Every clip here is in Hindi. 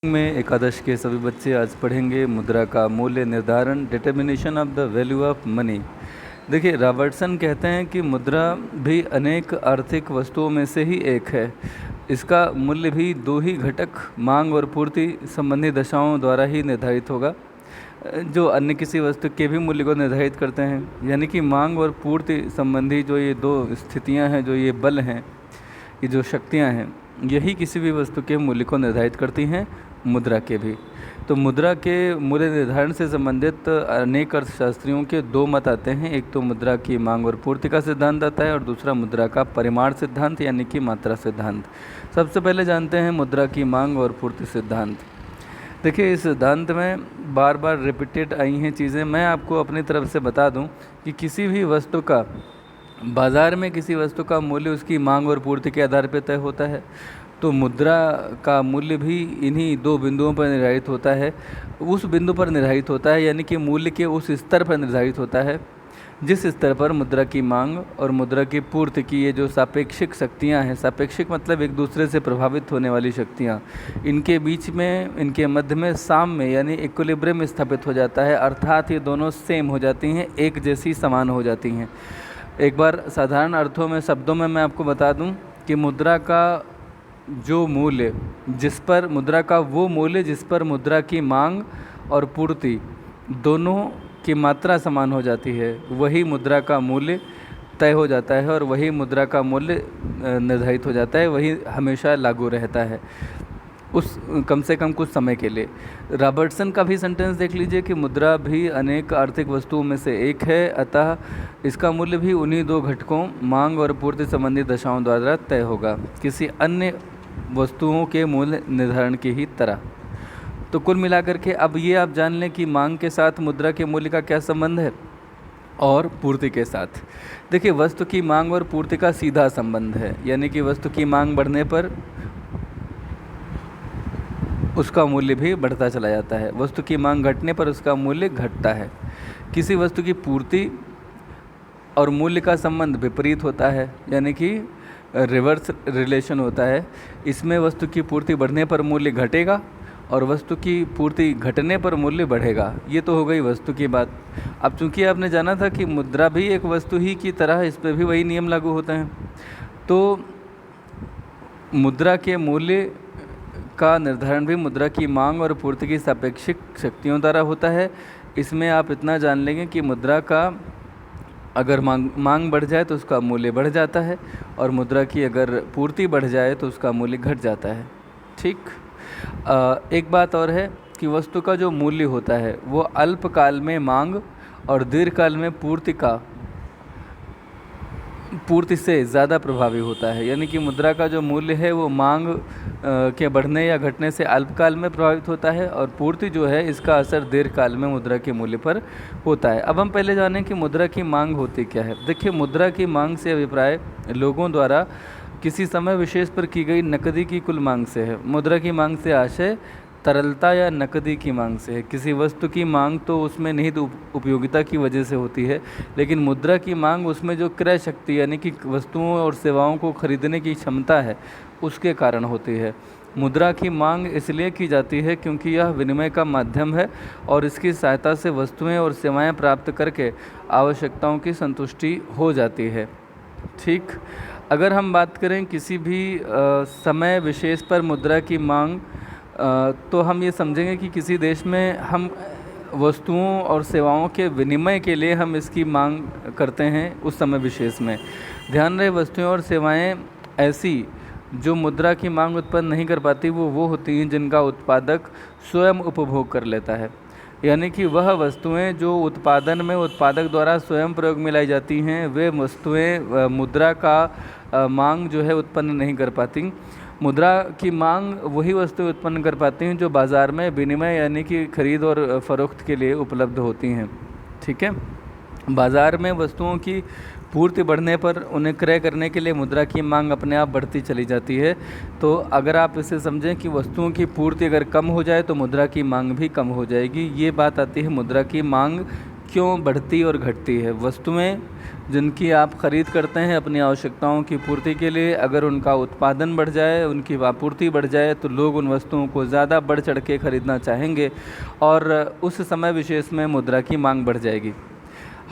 में एकादश के सभी बच्चे आज पढ़ेंगे मुद्रा का मूल्य निर्धारण, determination of the value of money. देखिए, रॉबर्टसन कहते हैं कि मुद्रा भी अनेक आर्थिक वस्तुओं में से ही एक है। इसका मूल्य भी दो ही घटक मांग और पूर्ति संबंधी दशाओं द्वारा ही निर्धारित होगा, जो अन्य किसी वस्तु के भी मूल्य को निर्धारित करते हैं। यानी कि मांग और पूर्ति संबंधी जो ये दो स्थितियां हैं, जो ये बल हैं, ये जो शक्तियां हैं, यही किसी भी वस्तु के मूल्य को निर्धारित करती हैं, मुद्रा के भी। तो मुद्रा के मूल्य निर्धारण से संबंधित अनेक अर्थशास्त्रियों के दो मत आते हैं। एक तो मुद्रा की मांग और पूर्ति का सिद्धांत आता है और दूसरा मुद्रा का परिमाण सिद्धांत यानी कि मात्रा सिद्धांत। सबसे पहले जानते हैं मुद्रा की मांग और पूर्ति सिद्धांत। देखिए, इस सिद्धांत में बार बार रिपीटेड आई हैं चीज़ें। मैं आपको अपनी तरफ से बता दूं कि किसी भी वस्तु का, बाज़ार में किसी वस्तु का मूल्य उसकी मांग और पूर्ति के आधार पर तय होता है, तो मुद्रा का मूल्य भी इन्हीं दो बिंदुओं पर निर्धारित होता है। उस बिंदु पर निर्धारित होता है, यानी कि मूल्य के उस स्तर पर निर्धारित होता है जिस स्तर पर मुद्रा की मांग और मुद्रा की पूर्ति की ये जो सापेक्षिक शक्तियाँ हैं, सापेक्षिक मतलब एक दूसरे से प्रभावित होने वाली शक्तियाँ, इनके बीच में, इनके मध्य में साम्य यानी इक्विलिब्रियम स्थापित हो जाता है। अर्थात ये दोनों सेम हो जाती हैं, एक जैसी समान हो जाती हैं। एक बार साधारण अर्थों में, शब्दों में मैं आपको बता दूं कि मुद्रा का जो मूल्य, जिस पर मुद्रा का वो मूल्य जिस पर मुद्रा की मांग और पूर्ति दोनों की मात्रा समान हो जाती है, वही मुद्रा का मूल्य तय हो जाता है और वही मुद्रा का मूल्य निर्धारित हो जाता है, वही हमेशा लागू रहता है उस कम से कम कुछ समय के लिए। रॉबर्टसन का भी सेंटेंस देख लीजिए कि मुद्रा भी अनेक आर्थिक वस्तुओं में से एक है, अतः इसका मूल्य भी उन्हीं दो घटकों मांग और पूर्ति संबंधी दशाओं द्वारा तय होगा, किसी अन्य वस्तुओं के मूल्य निर्धारण की ही तरह। तो कुल मिलाकर के अब ये आप जान लें कि मांग के साथ मुद्रा के मूल्य का क्या संबंध है और पूर्ति के साथ। देखिए, वस्तु की मांग और पूर्ति का सीधा संबंध है, यानी कि वस्तु की मांग बढ़ने पर उसका मूल्य भी बढ़ता चला जाता है, वस्तु की मांग घटने पर उसका मूल्य घटता है। किसी वस्तु की पूर्ति और मूल्य का संबंध विपरीत होता है, यानी कि रिवर्स रिलेशन होता है। इसमें वस्तु की पूर्ति बढ़ने पर मूल्य घटेगा और वस्तु की पूर्ति घटने पर मूल्य बढ़ेगा। ये तो हो गई वस्तु की बात। अब चूंकि आपने जाना था कि मुद्रा भी एक वस्तु ही की तरह, इस पर भी वही नियम लागू होते हैं, तो मुद्रा के मूल्य का निर्धारण भी मुद्रा की मांग और पूर्ति की सापेक्षिक शक्तियों द्वारा होता है। इसमें आप इतना जान लेंगे कि मुद्रा का अगर मांग बढ़ जाए तो उसका मूल्य बढ़ जाता है और मुद्रा की अगर पूर्ति बढ़ जाए तो उसका मूल्य घट जाता है। ठीक। एक बात और है कि वस्तु का जो मूल्य होता है वो अल्पकाल में मांग और दीर्घकाल में पूर्ति से ज़्यादा प्रभावी होता है। यानी कि मुद्रा का जो मूल्य है वो मांग के बढ़ने या घटने से अल्पकाल में प्रभावित होता है और पूर्ति जो है इसका असर दीर्घकाल में मुद्रा के मूल्य पर होता है। अब हम पहले जानें कि मुद्रा की मांग होती क्या है। देखिए, मुद्रा की मांग से अभिप्राय लोगों द्वारा किसी समय विशेष पर की गई नकदी की कुल मांग से है। मुद्रा की मांग से आशय तरलता या नकदी की मांग से है। किसी वस्तु की मांग तो उसमें निहित उपयोगिता की वजह से होती है, लेकिन मुद्रा की मांग उसमें जो क्रय शक्ति यानी कि वस्तुओं और सेवाओं को खरीदने की क्षमता है उसके कारण होती है। मुद्रा की मांग इसलिए की जाती है क्योंकि यह विनिमय का माध्यम है और इसकी सहायता से वस्तुएं और सेवाएं प्राप्त करके आवश्यकताओं की संतुष्टि हो जाती है। ठीक। अगर हम बात करें किसी भी समय विशेष पर मुद्रा की मांग, तो हम ये समझेंगे कि किसी देश में हम वस्तुओं और सेवाओं के विनिमय के लिए हम इसकी मांग करते हैं उस समय विशेष में। ध्यान रहे, वस्तुएं और सेवाएं ऐसी जो मुद्रा की मांग उत्पन्न नहीं कर पाती वो होती हैं जिनका उत्पादक स्वयं उपभोग कर लेता है। यानी कि वह वस्तुएं जो उत्पादन में उत्पादक द्वारा स्वयं प्रयोग में लाई जाती हैं, वे वस्तुएं मुद्रा का मांग जो है उत्पन्न नहीं कर पाती। मुद्रा की मांग वही वस्तुएं उत्पन्न कर पाती हैं जो बाज़ार में विनिमय यानी कि खरीद और फरोख्त के लिए उपलब्ध होती हैं। ठीक है। बाज़ार में वस्तुओं की पूर्ति बढ़ने पर उन्हें क्रय करने के लिए मुद्रा की मांग अपने आप बढ़ती चली जाती है। तो अगर आप इसे समझें कि वस्तुओं की पूर्ति अगर कम हो जाए तो मुद्रा की मांग भी कम हो जाएगी। ये बात आती है मुद्रा की मांग क्यों बढ़ती और घटती है। वस्तुएं जिनकी आप खरीद करते हैं अपनी आवश्यकताओं की पूर्ति के लिए, अगर उनका उत्पादन बढ़ जाए, उनकी आपूर्ति बढ़ जाए, तो लोग उन वस्तुओं को ज़्यादा बढ़ चढ़ के खरीदना चाहेंगे और उस समय विशेष में मुद्रा की मांग बढ़ जाएगी।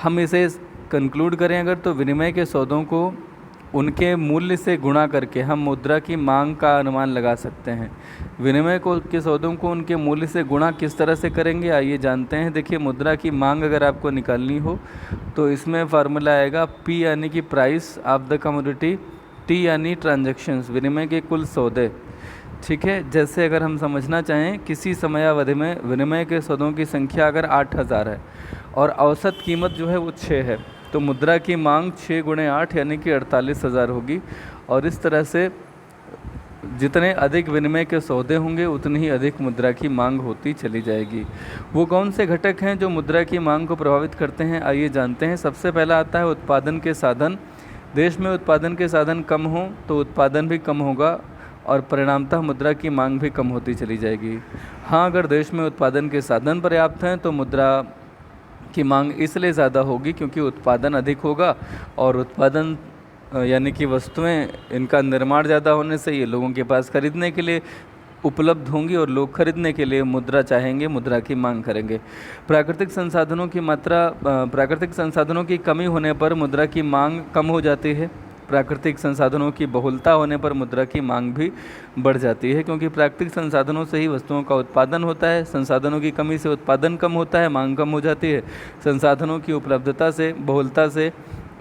हम इसे कंक्लूड करें अगर, तो विनिमय के सौदों को उनके मूल्य से गुणा करके हम मुद्रा की मांग का अनुमान लगा सकते हैं। विनिमय के सौदों को उनके मूल्य से गुणा किस तरह से करेंगे, आइए जानते हैं। देखिए, मुद्रा की मांग अगर आपको निकालनी हो तो इसमें फार्मूला आएगा P यानी कि price of the commodity, T यानी ट्रांजैक्शंस, विनिमय के कुल सौदे। ठीक है, जैसे अगर हम समझना चाहें किसी समयावधि में विनिमय के सौदों की संख्या अगर 8000 है और औसत कीमत जो है वो 6 है, तो मुद्रा की मांग 6 गुणे 8 यानी कि 48,000 होगी। और इस तरह से जितने अधिक विनिमय के सौदे होंगे उतनी ही अधिक मुद्रा की मांग होती चली जाएगी। वो कौन से घटक हैं जो मुद्रा की मांग को प्रभावित करते हैं, आइए जानते हैं। सबसे पहला आता है उत्पादन के साधन। देश में उत्पादन के साधन कम हों तो उत्पादन भी कम होगा और परिणामतः मुद्रा की मांग भी कम होती चली जाएगी। हाँ, अगर देश में उत्पादन के साधन पर्याप्त हैं तो मुद्रा की मांग इसलिए ज़्यादा होगी क्योंकि उत्पादन अधिक होगा और उत्पादन यानी कि वस्तुएं, इनका निर्माण ज़्यादा होने से ये लोगों के पास खरीदने के लिए उपलब्ध होंगी और लोग खरीदने के लिए मुद्रा चाहेंगे, मुद्रा की मांग करेंगे। प्राकृतिक संसाधनों की कमी होने पर मुद्रा की मांग कम हो जाती है। प्राकृतिक संसाधनों की बहुलता होने पर मुद्रा की मांग भी बढ़ जाती है, क्योंकि प्राकृतिक संसाधनों से ही वस्तुओं का उत्पादन होता है। संसाधनों की कमी से उत्पादन कम होता है, मांग कम हो जाती है। संसाधनों की उपलब्धता से, बहुलता से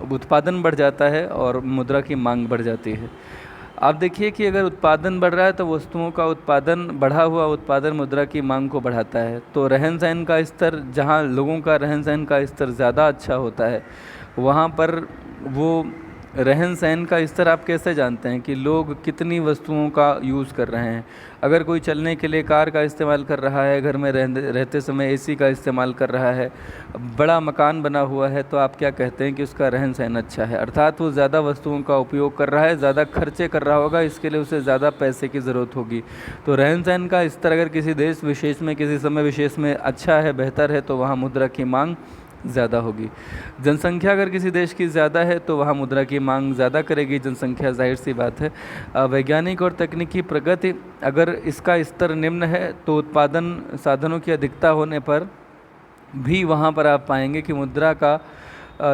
उत्पादन बढ़ जाता है और मुद्रा की मांग बढ़ जाती है। आप देखिए कि अगर उत्पादन बढ़ रहा है तो वस्तुओं का उत्पादन, बढ़ा हुआ उत्पादन मुद्रा की मांग को बढ़ाता है। तो रहन सहन का स्तर, जहाँ लोगों का रहन सहन का स्तर ज़्यादा अच्छा होता है, वहाँ पर वो रहन सहन का स्तर आप कैसे जानते हैं कि लोग कितनी वस्तुओं का यूज़ कर रहे हैं। अगर कोई चलने के लिए कार का इस्तेमाल कर रहा है, घर में रहते समय एसी का इस्तेमाल कर रहा है, बड़ा मकान बना हुआ है, तो आप क्या कहते हैं कि उसका रहन सहन अच्छा है। अर्थात वो ज़्यादा वस्तुओं का उपयोग कर रहा है, ज़्यादा खर्चे कर रहा होगा, इसके लिए उसे ज़्यादा पैसे की ज़रूरत होगी। तो रहन सहन का स्तर अगर किसी देश विशेष में, किसी समय विशेष में अच्छा है, बेहतर है, तो वहाँ मुद्रा की मांग ज़्यादा होगी। जनसंख्या अगर किसी देश की ज़्यादा है तो वहाँ मुद्रा की मांग ज़्यादा करेगी। जनसंख्या जाहिर सी बात है। वैज्ञानिक और तकनीकी प्रगति अगर इसका स्तर निम्न है तो उत्पादन साधनों की अधिकता होने पर भी वहाँ पर आप पाएंगे कि मुद्रा का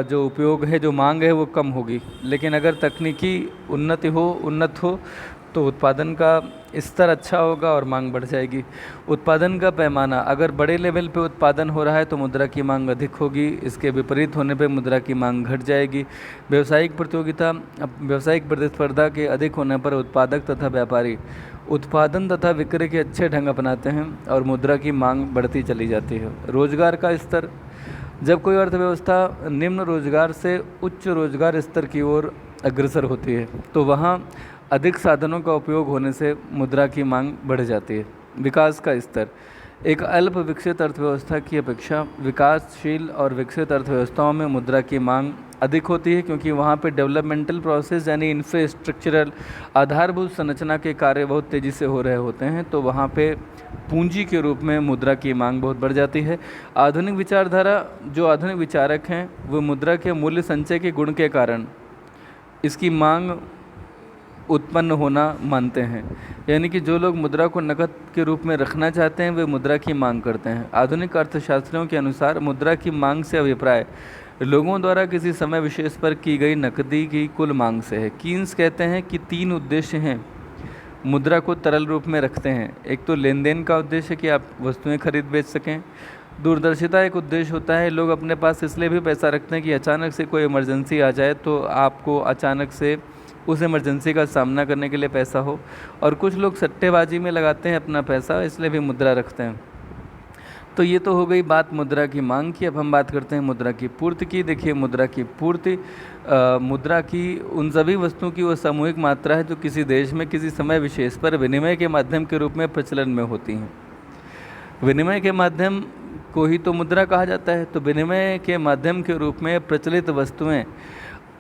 जो उपयोग है, जो मांग है, वो कम होगी। लेकिन अगर तकनीकी उन्नत हो तो उत्पादन का स्तर अच्छा होगा और मांग बढ़ जाएगी। उत्पादन का पैमाना, अगर बड़े लेवल पे उत्पादन हो रहा है तो मुद्रा की मांग अधिक होगी, इसके विपरीत होने पे मुद्रा की मांग घट जाएगी। व्यावसायिक प्रतिस्पर्धा के अधिक होने पर उत्पादक तथा व्यापारी उत्पादन तथा विक्रय के अच्छे ढंग अपनाते हैं और मुद्रा की मांग बढ़ती चली जाती है। रोजगार का स्तर, जब कोई अर्थव्यवस्था निम्न रोजगार से उच्च रोजगार स्तर की ओर अग्रसर होती है तो वहाँ अधिक साधनों का उपयोग होने से मुद्रा की मांग बढ़ जाती है। विकास का स्तर, एक अल्प विकसित अर्थव्यवस्था की अपेक्षा विकासशील और विकसित अर्थव्यवस्थाओं में मुद्रा की मांग अधिक होती है, क्योंकि वहाँ पे डेवलपमेंटल प्रोसेस यानी इंफ्रास्ट्रक्चरल आधारभूत संरचना के कार्य बहुत तेज़ी से हो रहे होते हैं, तो वहाँ पे पूंजी के रूप में मुद्रा की मांग बहुत बढ़ जाती है। आधुनिक विचारधारा, जो आधुनिक विचारक हैं वो मुद्रा के मूल्य संचय के गुण के कारण इसकी मांग उत्पन्न होना मानते हैं। यानी कि जो लोग मुद्रा को नकद के रूप में रखना चाहते हैं वे मुद्रा की मांग करते हैं। आधुनिक अर्थशास्त्रियों के अनुसार मुद्रा की मांग से अभिप्राय लोगों द्वारा किसी समय विशेष पर की गई नकदी की कुल मांग से है। कीन्स कहते हैं कि 3 उद्देश्य हैं मुद्रा को तरल रूप में रखते हैं। एक तो लेन देन का उद्देश्य कि आप वस्तुएं खरीद बेच सकें। दूरदर्शिता एक उद्देश्य होता है, लोग अपने पास इसलिए भी पैसा रखते हैं कि अचानक से कोई इमरजेंसी आ जाए तो आपको अचानक से उस इमरजेंसी का सामना करने के लिए पैसा हो। और कुछ लोग सट्टेबाजी में लगाते हैं अपना पैसा, इसलिए भी मुद्रा रखते हैं। तो ये तो हो गई बात मुद्रा की मांग की। अब हम बात करते हैं मुद्रा की पूर्ति की। देखिए, मुद्रा की पूर्ति, मुद्रा की उन सभी वस्तुओं की वो सामूहिक मात्रा है जो किसी देश में किसी समय विशेष पर विनिमय के माध्यम के रूप में प्रचलन में होती हैं। विनिमय के माध्यम को ही तो मुद्रा कहा जाता है। तो विनिमय के माध्यम के रूप में प्रचलित वस्तुएं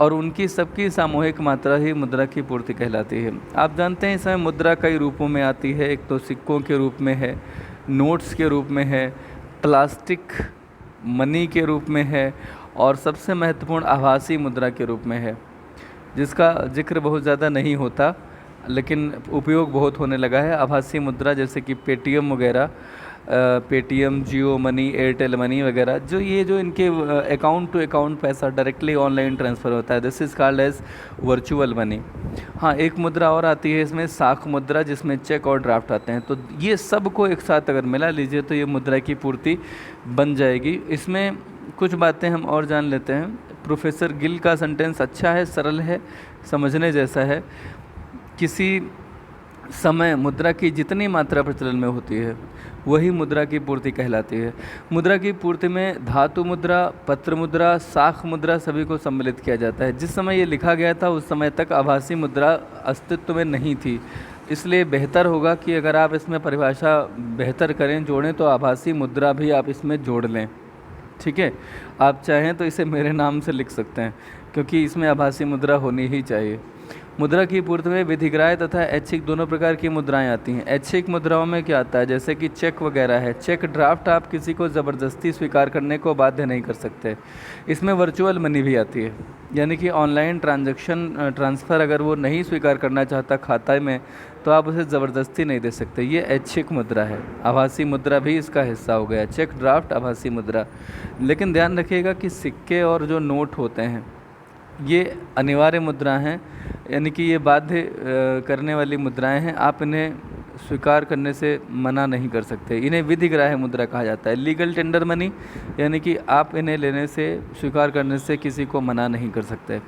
और उनकी सबकी सामूहिक मात्रा ही मुद्रा की पूर्ति कहलाती है। आप जानते हैं इस समय मुद्रा कई रूपों में आती है। एक तो सिक्कों के रूप में है, नोट्स के रूप में है, प्लास्टिक मनी के रूप में है और सबसे महत्वपूर्ण आभासी मुद्रा के रूप में है, जिसका जिक्र बहुत ज़्यादा नहीं होता लेकिन उपयोग बहुत होने लगा है। आभासी मुद्रा जैसे कि पेटीएम वगैरह, Paytm, Jio money, Airtel money वगैरह, जो इनके अकाउंट टू अकाउंट पैसा डायरेक्टली ऑनलाइन ट्रांसफ़र होता है, this is called as virtual money. हाँ, एक मुद्रा और आती है इसमें, साख मुद्रा, जिसमें चेक और ड्राफ्ट आते हैं। तो ये सब को एक साथ अगर मिला लीजिए तो ये मुद्रा की पूर्ति बन जाएगी। इसमें कुछ बातें हम और जान लेते हैं। प्रोफेसर गिल का सेंटेंस अच्छा है, सरल है, समझने जैसा है। किसी समय मुद्रा की जितनी मात्रा प्रचलन में होती है वही मुद्रा की पूर्ति कहलाती है। मुद्रा की पूर्ति में धातु मुद्रा, पत्र मुद्रा, साख मुद्रा सभी को सम्मिलित किया जाता है। जिस समय ये लिखा गया था उस समय तक आभासी मुद्रा अस्तित्व में नहीं थी, इसलिए बेहतर होगा कि अगर आप इसमें परिभाषा बेहतर करें, जोड़ें, तो आभासी मुद्रा भी आप इसमें जोड़ लें। ठीक है, आप चाहें तो इसे मेरे नाम से लिख सकते हैं, क्योंकि इसमें आभासी मुद्रा होनी ही चाहिए। मुद्रा की पूर्ति में विधिग्राह्य तथा ऐच्छिक दोनों प्रकार की मुद्राएं आती हैं। ऐच्छिक मुद्राओं में क्या आता है, जैसे कि चेक वगैरह है। चेक ड्राफ्ट आप किसी को ज़बरदस्ती स्वीकार करने को बाध्य नहीं कर सकते। इसमें वर्चुअल मनी भी आती है, यानी कि ऑनलाइन ट्रांसफ़र अगर वो नहीं स्वीकार करना चाहता खाते में तो आप उसे ज़बरदस्ती नहीं दे सकते। ये ऐच्छिक मुद्रा है। आभासी मुद्रा भी इसका हिस्सा हो गया, चेक ड्राफ्ट, आभासी मुद्रा। लेकिन ध्यान रखिएगा कि सिक्के और जो नोट होते हैं ये अनिवार्य मुद्रा हैं, यानी कि ये बाध्य करने वाली मुद्राएं हैं। आप इन्हें स्वीकार करने से मना नहीं कर सकते। इन्हें विधिग्राह्य मुद्रा कहा जाता है। लीगल टेंडर मनी, यानी कि आप इन्हें लेने से, स्वीकार करने से किसी को मना नहीं कर सकते।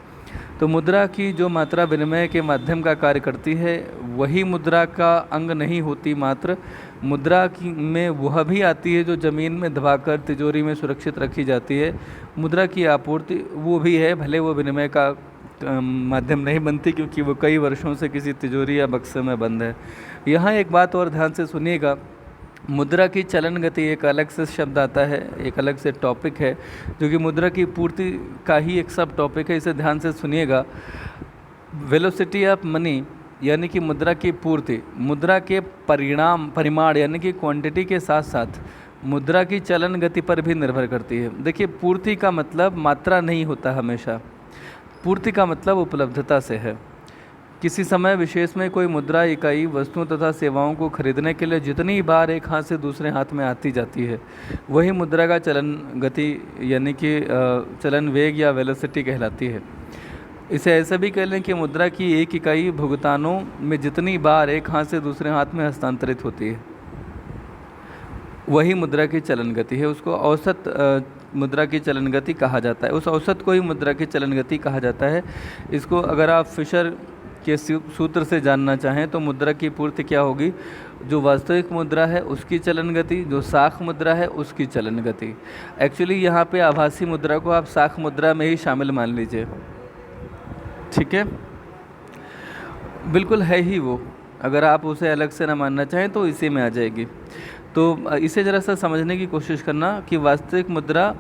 तो मुद्रा की जो मात्रा विनिमय के माध्यम का कार्य करती है वही मुद्रा का अंग नहीं होती। मात्र मुद्रा की में वह भी आती है जो ज़मीन में दबाकर तिजोरी में सुरक्षित रखी जाती है। मुद्रा की आपूर्ति वो भी है, भले वो विनिमय का माध्यम नहीं बनती, क्योंकि वो कई वर्षों से किसी तिजोरी या बक्से में बंद है। यहाँ एक बात और ध्यान से सुनिएगा, मुद्रा की चलन गति एक अलग से शब्द आता है, एक अलग से टॉपिक है, जो कि मुद्रा की पूर्ति का ही एक सब टॉपिक है। इसे ध्यान से सुनिएगा। वेलोसिटी ऑफ मनी, यानी कि मुद्रा की पूर्ति, मुद्रा के परिमाण यानी कि क्वांटिटी के साथ साथ मुद्रा की चलन गति पर भी निर्भर करती है। देखिए, पूर्ति का मतलब मात्रा नहीं होता हमेशा, पूर्ति का मतलब उपलब्धता से है। किसी समय विशेष में कोई मुद्रा इकाई वस्तुओं तथा सेवाओं को खरीदने के लिए जितनी बार एक हाथ से दूसरे हाथ में आती जाती है वही मुद्रा का चलन गति यानी कि चलन वेग या वेलोसिटी कहलाती है। इसे ऐसा भी कह लें कि मुद्रा की एक इकाई भुगतानों में जितनी बार एक हाथ से दूसरे हाथ में हस्तांतरित होती है वही मुद्रा की चलन गति है। उसको औसत मुद्रा की चलन गति कहा जाता है। उस औसत को ही मुद्रा की चलन गति कहा जाता है। इसको अगर आप फिशर के सूत्र से जानना चाहें तो मुद्रा की पूर्ति क्या होगी, जो वास्तविक मुद्रा है उसकी चलन गति, जो साख मुद्रा है उसकी चलन गति। एक्चुअली यहाँ पे आभासी मुद्रा को आप साख मुद्रा में ही शामिल मान लीजिए। ठीक है, बिल्कुल है ही वो, अगर आप उसे अलग से ना मानना चाहें तो इसी में आ जाएगी। तो इसे ज़रा सा समझने की कोशिश करना कि वास्तविक मुद्रा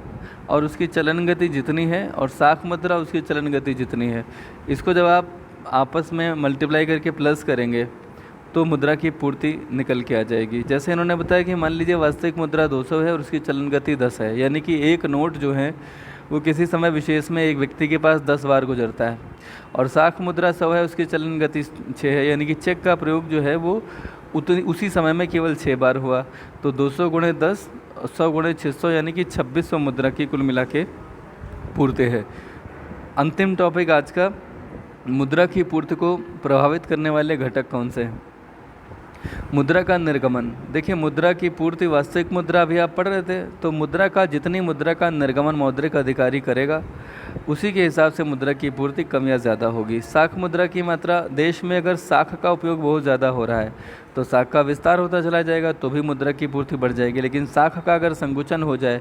और उसकी चलन गति जितनी है और साख मुद्रा उसकी चलन गति जितनी है, इसको जब आप आपस में मल्टीप्लाई करके प्लस करेंगे तो मुद्रा की पूर्ति निकल के आ जाएगी। जैसे इन्होंने बताया कि मान लीजिए वास्तविक मुद्रा 200 है और उसकी चलन गति 10 है, यानी कि एक नोट जो है वो किसी समय विशेष में एक व्यक्ति के पास 10 बार गुजरता है। और साख मुद्रा 100 है, उसकी चलन गति 6 है, यानी कि चेक का प्रयोग जो है वो उसी समय में केवल 6 बार हुआ। तो 200 गुणे 10, 100 गुणे 600, यानी कि 2600 मुद्रा की कुल मिला के पूर्ति है। अंतिम टॉपिक आज का, मुद्रा की पूर्ति को प्रभावित करने वाले घटक कौन से हैं। मुद्रा का निर्गमन। देखिए, मुद्रा की पूर्ति, वास्तविक मुद्रा अभी आप पढ़ रहे थे, तो मुद्रा का जितनी मुद्रा का निर्गमन मौद्रिक अधिकारी करेगा उसी के हिसाब से मुद्रा की पूर्ति कम या ज़्यादा होगी। साख मुद्रा की मात्रा, देश में अगर साख का उपयोग बहुत ज़्यादा हो रहा है तो साख का विस्तार होता चला जाएगा तो भी मुद्रा की पूर्ति बढ़ जाएगी। लेकिन साख का अगर संकुचन हो जाए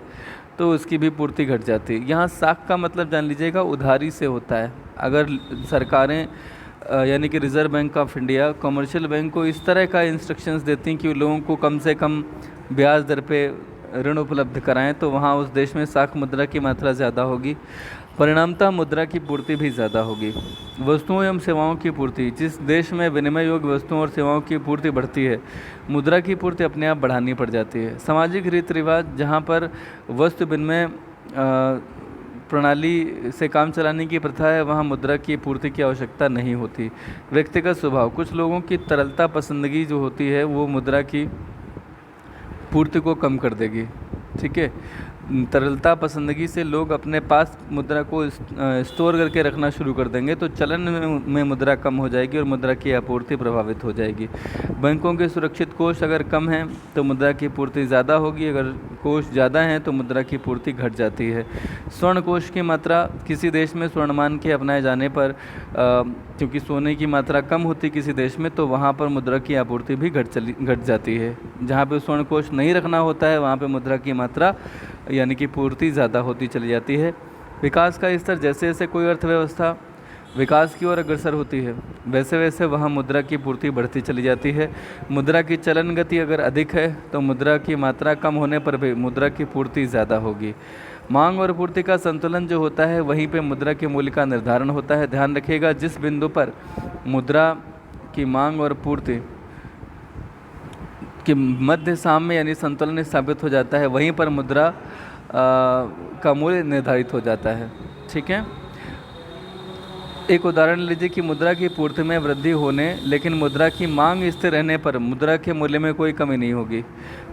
तो उसकी भी पूर्ति घट जाती है। यहाँ साख का मतलब जान लीजिएगा उधारी से होता है। अगर सरकारें यानी कि reserve bank of India commercial bank को इस तरह का इंस्ट्रक्शंस देती हैं कि लोगों को कम से कम ब्याज दर पे ऋण उपलब्ध कराएं तो वहाँ उस देश में साख मुद्रा की मात्रा ज़्यादा होगी, परिणामतः मुद्रा की पूर्ति भी ज़्यादा होगी। वस्तुओं एवं सेवाओं की पूर्ति, जिस देश में विनिमय योग्य वस्तुओं और सेवाओं की पूर्ति बढ़ती है, मुद्रा की पूर्ति अपने आप बढ़ानी पड़ जाती है। सामाजिक रीति रिवाज, जहाँ पर वस्तु विनिमय प्रणाली से काम चलाने की प्रथा है, वहाँ मुद्रा की पूर्ति की आवश्यकता नहीं होती। व्यक्तिगत स्वभाव, कुछ लोगों की तरलता पसंदगी जो होती है वो मुद्रा की पूर्ति को कम कर देगी। ठीक है, तरलता पसंदगी से लोग अपने पास मुद्रा को स्टोर करके रखना शुरू कर देंगे, तो चलन में मुद्रा कम हो जाएगी और मुद्रा की आपूर्ति प्रभावित हो जाएगी। बैंकों के सुरक्षित कोष अगर कम हैं तो मुद्रा की पूर्ति ज़्यादा होगी, अगर कोष ज़्यादा हैं तो मुद्रा की पूर्ति घट जाती है। स्वर्ण कोष की मात्रा, किसी देश में स्वर्णमान के अपनाए जाने पर क्योंकि सोने की मात्रा कम होती किसी देश में, तो वहाँ पर मुद्रा की आपूर्ति भी घट जाती है। जहाँ पे स्वर्ण कोष नहीं रखना होता है वहाँ पे मुद्रा की मात्रा यानी कि पूर्ति ज़्यादा होती चली जाती है। विकास का स्तर, जैसे जैसे कोई अर्थव्यवस्था विकास की ओर अग्रसर होती है वैसे वैसे वहाँ मुद्रा की पूर्ति बढ़ती चली जाती है। मुद्रा की चलन गति अगर अधिक है तो मुद्रा की मात्रा कम होने पर भी मुद्रा की पूर्ति ज़्यादा होगी। मांग और पूर्ति का संतुलन जो होता है वहीं पे मुद्रा के मूल्य का निर्धारण होता है। ध्यान रखिएगा, जिस बिंदु पर मुद्रा की मांग और पूर्ति कि मध्य साम्य यानी संतुलन स्थापित हो जाता है, वहीं पर मुद्रा का मूल्य निर्धारित हो जाता है। ठीक है, एक उदाहरण लीजिए कि मुद्रा की पूर्ति में वृद्धि होने लेकिन मुद्रा की मांग स्थिर रहने पर मुद्रा के मूल्य में कोई कमी नहीं होगी।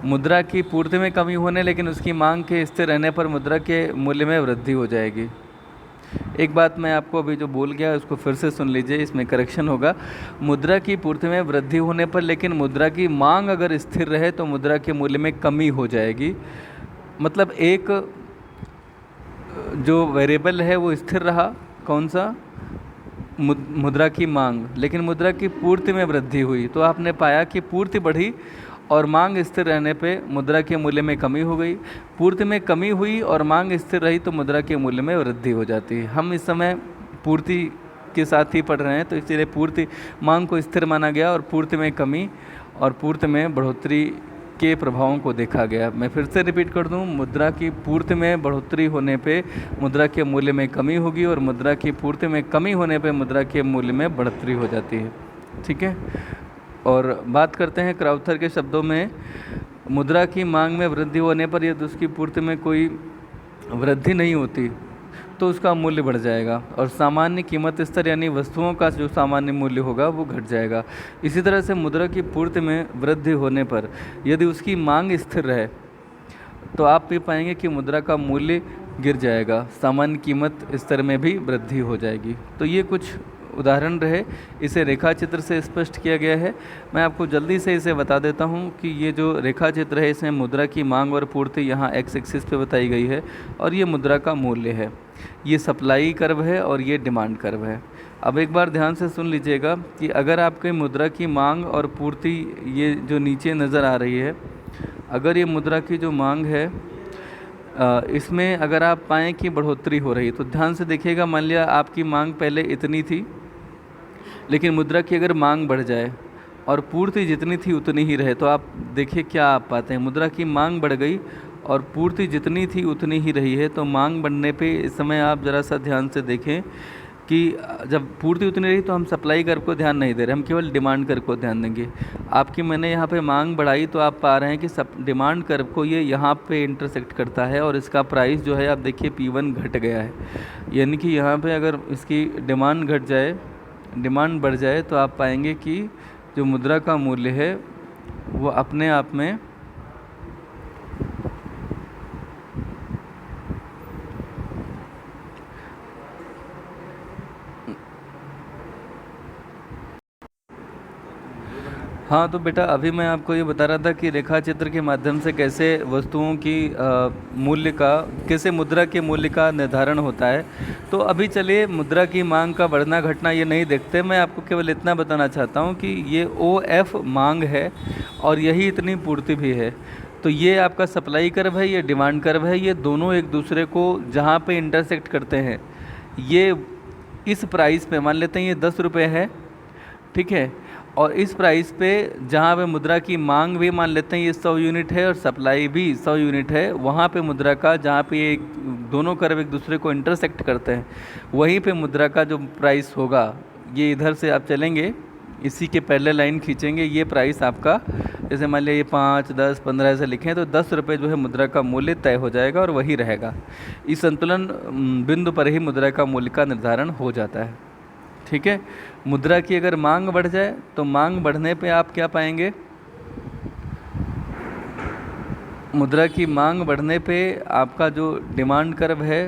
मुद्रा की पूर्ति में कमी होने लेकिन उसकी मांग के स्थिर रहने पर मुद्रा के मूल्य में वृद्धि हो जाएगी। एक बात मैं आपको अभी जो बोल गया उसको फिर से सुन लीजिए, इसमें करेक्शन होगा। मुद्रा की पूर्ति में वृद्धि होने पर लेकिन मुद्रा की मांग अगर स्थिर रहे तो मुद्रा के मूल्य में कमी हो जाएगी। मतलब एक जो वेरिएबल है वो स्थिर रहा, कौन सा? मुद्रा की मांग, लेकिन मुद्रा की पूर्ति में वृद्धि हुई तो आपने पाया कि पूर्ति बढ़ी और मांग स्थिर रहने पे मुद्रा के मूल्य में कमी हो गई। पूर्ति में कमी हुई और मांग स्थिर रही तो मुद्रा के मूल्य में वृद्धि हो जाती है। हम इस समय पूर्ति के साथ ही पढ़ रहे हैं तो इसलिए पूर्ति मांग को स्थिर माना गया और पूर्ति में कमी और पूर्ति में बढ़ोतरी के प्रभावों को देखा गया। मैं फिर से रिपीट कर दूं, मुद्रा की पूर्ति में बढ़ोतरी होने पे मुद्रा के मूल्य में कमी होगी और मुद्रा की पूर्ति में कमी होने पे मुद्रा के मूल्य में बढ़ोतरी हो जाती है। ठीक है, और बात करते हैं क्राउथर के शब्दों में, मुद्रा की मांग में वृद्धि होने पर यदि उसकी पूर्ति में कोई वृद्धि नहीं होती तो उसका मूल्य बढ़ जाएगा और सामान्य कीमत स्तर यानी वस्तुओं का जो सामान्य मूल्य होगा वो घट जाएगा। इसी तरह से मुद्रा की पूर्ति में वृद्धि होने पर यदि उसकी मांग स्थिर रहे तो आप भी पाएंगे कि मुद्रा का मूल्य गिर जाएगा, सामान्य कीमत स्तर में भी वृद्धि हो जाएगी। तो ये कुछ उदाहरण रहे, इसे रेखा चित्र से स्पष्ट किया गया है। मैं आपको जल्दी से इसे बता देता हूँ कि ये जो रेखा चित्र है इसमें मुद्रा की मांग और पूर्ति यहाँ एक्स एक्सिस पे बताई गई है और ये मुद्रा का मूल्य है। ये सप्लाई कर्व है और ये डिमांड कर्व है। अब एक बार ध्यान से सुन लीजिएगा कि अगर आपके मुद्रा की मांग और पूर्ति ये जो नीचे नज़र आ रही है, अगर ये मुद्रा की जो मांग है इसमें अगर आप पाएँ कि बढ़ोतरी हो रही तो ध्यान से देखिएगा। मान लिया आपकी मांग पहले इतनी थी लेकिन मुद्रा की अगर मांग बढ़ जाए और पूर्ति जितनी थी उतनी ही रहे तो आप देखिए क्या आप पाते हैं, मुद्रा की मांग बढ़ गई और पूर्ति जितनी थी उतनी ही रही है। तो मांग बढ़ने पे इस समय आप ज़रा सा ध्यान से देखें कि जब पूर्ति उतनी रही तो हम सप्लाई कर्व को ध्यान नहीं दे रहे, हम केवल डिमांड कर्व को ध्यान देंगे। आपकी मैंने यहाँ पे मांग बढ़ाई तो आप पा रहे हैं कि डिमांड कर्व को ये यहाँ पे इंटरसेक्ट करता है और इसका प्राइस जो है आप देखिए P1 घट गया है। यानी कि यहाँ पे अगर इसकी डिमांड घट जाए, डिमांड बढ़ जाए तो आप पाएंगे कि जो मुद्रा का मूल्य है वो अपने आप में हाँ, तो बेटा अभी मैं आपको ये बता रहा था कि रेखा चित्र के माध्यम से कैसे वस्तुओं की मूल्य का, कैसे मुद्रा के मूल्य का निर्धारण होता है। तो अभी चलिए मुद्रा की मांग का बढ़ना घटना ये नहीं देखते, मैं आपको केवल इतना बताना चाहता हूँ कि ये OF मांग है और यही इतनी पूर्ति भी है। तो ये आपका सप्लाई कर्व है, ये डिमांड कर्व है, ये दोनों एक दूसरे को जहाँ पे इंटरसेक्ट करते हैं, ये इस प्राइस पे मान लेते हैं ये 10 रुपये है, ठीक है, और इस प्राइस पे जहाँ पे मुद्रा की मांग भी मान लेते हैं ये 100 यूनिट है और सप्लाई भी 100 यूनिट है, वहाँ पे मुद्रा का जहाँ पे ये दोनों कर्व एक दूसरे को इंटरसेक्ट करते हैं वहीं पे मुद्रा का जो प्राइस होगा, ये इधर से आप चलेंगे इसी के पहले लाइन खींचेंगे, ये प्राइस आपका जैसे मान लिया ये 5, 10, 15 ऐसे लिखें तो 10 रुपये जो है मुद्रा का मूल्य तय हो जाएगा और वही रहेगा। इस संतुलन बिंदु पर ही मुद्रा का मूल्य का निर्धारण हो जाता है। ठीक है। मुद्रा की अगर मांग बढ़ जाए तो मांग बढ़ने पे आप क्या पाएंगे, मुद्रा की मांग बढ़ने पे आपका जो डिमांड कर्व है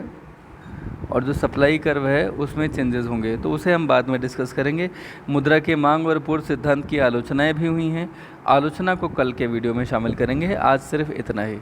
और जो सप्लाई कर्व है उसमें चेंजेस होंगे, तो उसे हम बाद में डिस्कस करेंगे। मुद्रा के मांग और पूर्व सिद्धांत की आलोचनाएं भी हुई हैं, आलोचना को कल के वीडियो में शामिल करेंगे। आज सिर्फ इतना ही।